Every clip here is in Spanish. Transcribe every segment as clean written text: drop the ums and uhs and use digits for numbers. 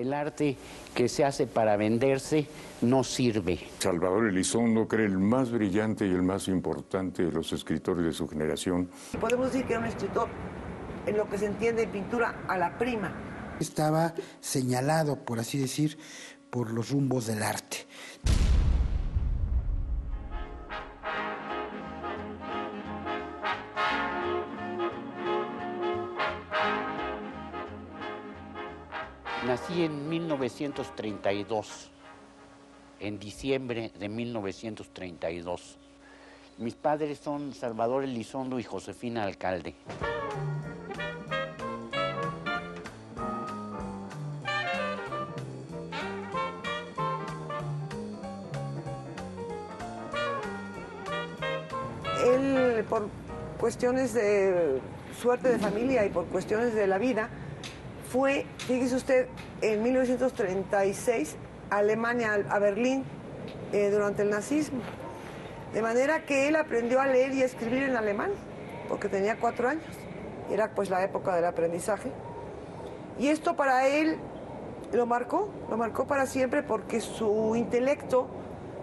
el arte que se hace para venderse no sirve. Salvador Elizondo, que era el más brillante y el más importante de los escritores de su generación. Podemos decir que era un escritor, en lo que se entiende en pintura, a la prima. Estaba señalado, por así decir, por los rumbos del arte. Nací en 1932, en diciembre de 1932. Mis padres son Salvador Elizondo y Josefina Alcalde. Él, por cuestiones de suerte de familia y por cuestiones de la vida, fue, fíjese usted, en 1936 a Alemania, a Berlín, durante el nazismo. De manera que él aprendió a leer y a escribir en alemán, porque tenía 4 años. Era pues la época del aprendizaje. Y esto para él lo marcó para siempre, porque su intelecto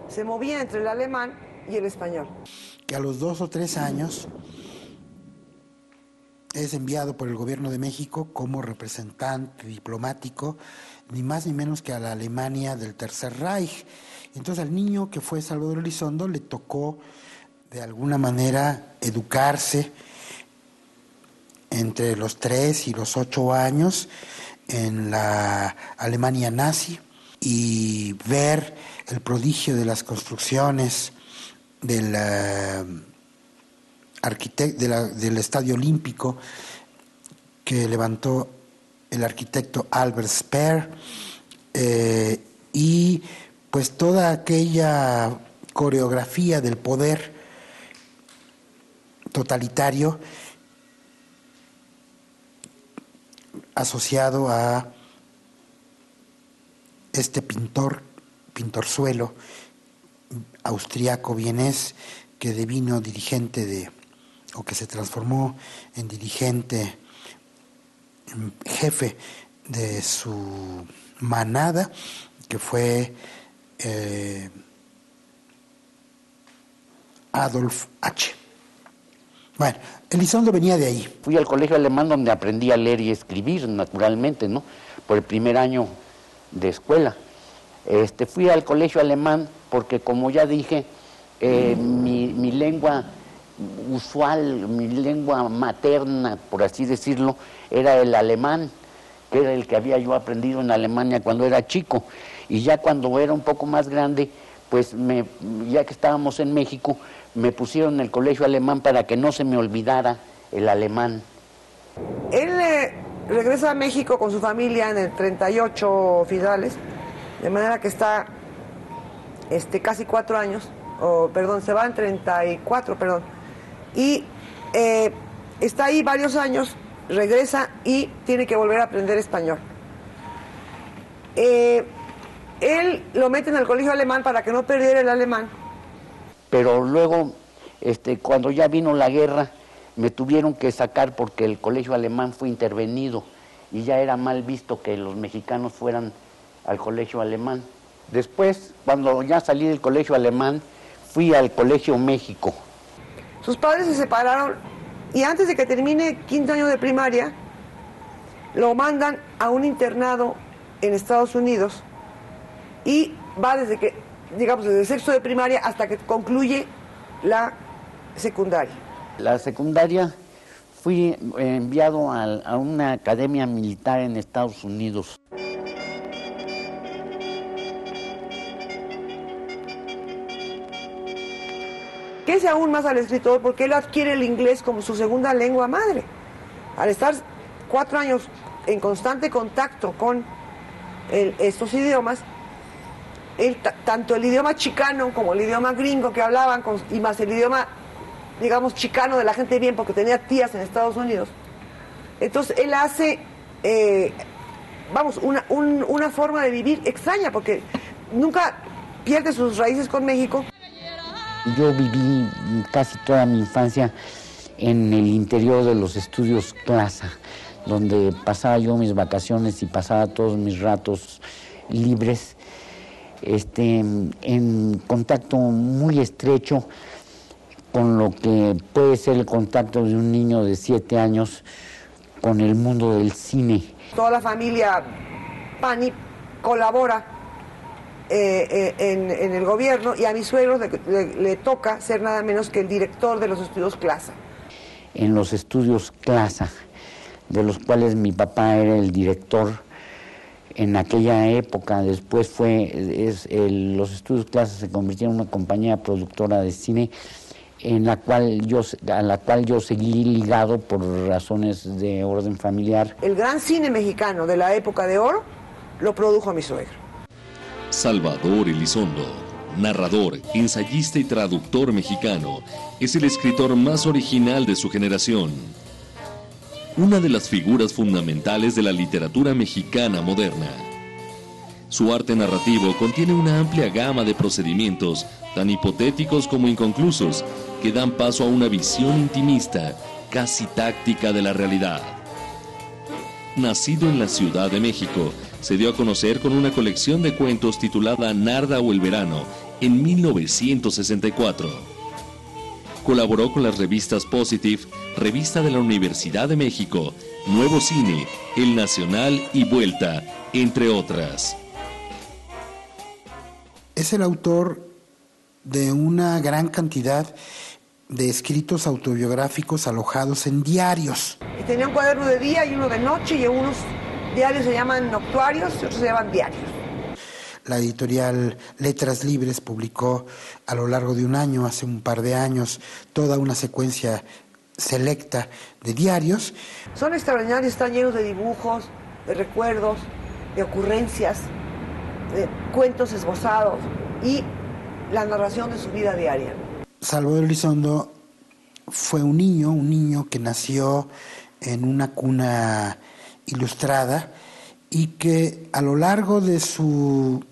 se movía entre el alemán y el español. Que a los 2 o 3 años es enviado por el gobierno de México como representante diplomático, ni más ni menos que a la Alemania del Tercer Reich. Entonces al niño que fue Salvador Elizondo le tocó de alguna manera educarse entre los 3 y los 8 años en la Alemania nazi y ver el prodigio de las construcciones del del Estadio Olímpico que levantó el arquitecto Albert Speer, y pues toda aquella coreografía del poder totalitario asociado a este pintorzuelo austriaco vienés que devino dirigente o que se transformó en dirigente, jefe de su manada, que fue Adolf H. Bueno, Elizondo venía de ahí. Fui al colegio alemán donde aprendí a leer y escribir, naturalmente, ¿no? Por el primer año de escuela. Fui al colegio alemán porque, como ya dije, mi lengua usual, mi lengua materna, por así decirlo, era el alemán, que era el que había yo aprendido en Alemania cuando era chico. Y ya cuando era un poco más grande, pues ya que estábamos en México, me pusieron en el colegio alemán para que no se me olvidara el alemán. Él regresa a México con su familia en el 38 finales, de manera que está casi 4 años, se va en 34, y está ahí varios años, regresa y tiene que volver a aprender español. Él lo mete en el colegio alemán para que no perdiera el alemán. Pero luego, cuando ya vino la guerra, me tuvieron que sacar porque el colegio alemán fue intervenido y ya era mal visto que los mexicanos fueran al colegio alemán. Después, cuando ya salí del colegio alemán, fui al colegio México. Sus padres se separaron y antes de que termine 5º año de primaria, lo mandan a un internado en Estados Unidos y va desde el sexto de primaria hasta que concluye la secundaria. La secundaria fui enviado a una academia militar en Estados Unidos. Que es aún más al escritor porque él adquiere el inglés como su segunda lengua madre. Al estar 4 años en constante contacto con estos idiomas, tanto el idioma chicano como el idioma gringo que hablaban, y más el idioma, digamos, chicano de la gente bien, porque tenía tías en Estados Unidos. Entonces él hace, una forma de vivir extraña, porque nunca pierde sus raíces con México. Yo viví casi toda mi infancia en el interior de los estudios Plaza, donde pasaba yo mis vacaciones y pasaba todos mis ratos libres, en contacto muy estrecho con lo que puede ser el contacto de un niño de 7 años con el mundo del cine. Toda la familia Pani colabora en el gobierno, y a mis suegros le toca ser nada menos que el director de los estudios Clasa. En los estudios Clasa, de los cuales mi papá era el director en aquella época. Después los estudios Clasa se convirtieron en una compañía productora de cine a la cual yo seguí ligado por razones de orden familiar. El gran cine mexicano de la época de oro lo produjo mi suegro. Salvador Elizondo, narrador, ensayista y traductor mexicano, es el escritor más original de su generación. Una de las figuras fundamentales de la literatura mexicana moderna. Su arte narrativo contiene una amplia gama de procedimientos, tan hipotéticos como inconclusos, que dan paso a una visión intimista, casi táctica de la realidad. Nacido en la Ciudad de México, se dio a conocer con una colección de cuentos titulada Narda o el Verano en 1964. Colaboró con las revistas Positive, Revista de la Universidad de México, Nuevo Cine, El Nacional y Vuelta, entre otras. Es el autor de una gran cantidad de escritos autobiográficos alojados en diarios. Tenía un cuaderno de día y uno de noche, y unos diarios se llaman noctuarios y otros se llaman diarios. La editorial Letras Libres publicó a lo largo de un año, hace un par de años, toda una secuencia selecta de diarios. Son extraordinarios, están llenos de dibujos, de recuerdos, de ocurrencias, de cuentos esbozados y la narración de su vida diaria. Salvador Elizondo fue un niño que nació en una cuna ilustrada y que a lo largo de su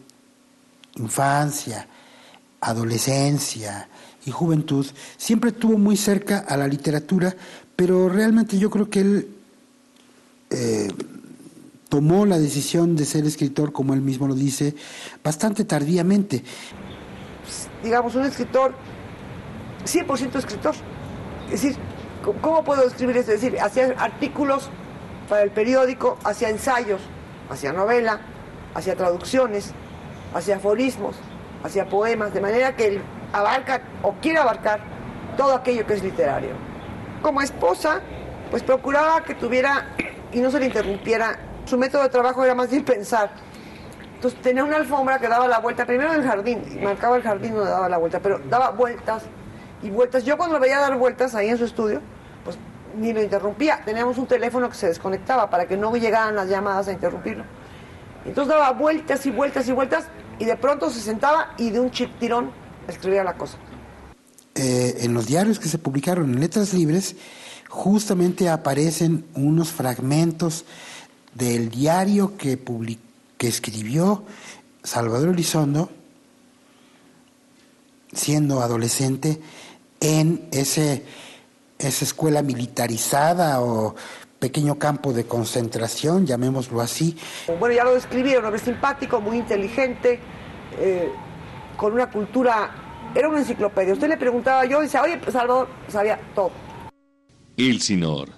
infancia, adolescencia y juventud siempre estuvo muy cerca a la literatura, pero realmente yo creo que él tomó la decisión de ser escritor, como él mismo lo dice, bastante tardíamente. Digamos, un escritor, 100% escritor. Es decir, ¿cómo puedo describir esto? Es decir, hacía artículos para el periódico, hacía ensayos, hacía novela, hacía traducciones, hacía aforismos, hacía poemas, de manera que él abarca o quiere abarcar todo aquello que es literario. Como esposa, pues procuraba que tuviera y no se le interrumpiera. Su método de trabajo era más bien pensar. Entonces tenía una alfombra que daba la vuelta, primero en el jardín, y marcaba el jardín donde daba la vuelta, pero daba vueltas y vueltas. Yo cuando lo veía dar vueltas ahí en su estudio, pues ni lo interrumpía. Teníamos un teléfono que se desconectaba para que no llegaran las llamadas a interrumpirlo. Entonces daba vueltas y vueltas y vueltas, y de pronto se sentaba y de un tirón escribía la cosa. En los diarios que se publicaron en Letras Libres, justamente aparecen unos fragmentos del diario que escribió Salvador Elizondo siendo adolescente en esa escuela militarizada o pequeño campo de concentración, llamémoslo así. Bueno, ya lo describí, era un hombre simpático, muy inteligente, con una cultura, era una enciclopedia. Usted le preguntaba, yo decía, oye, Salvador sabía todo. Elsinor,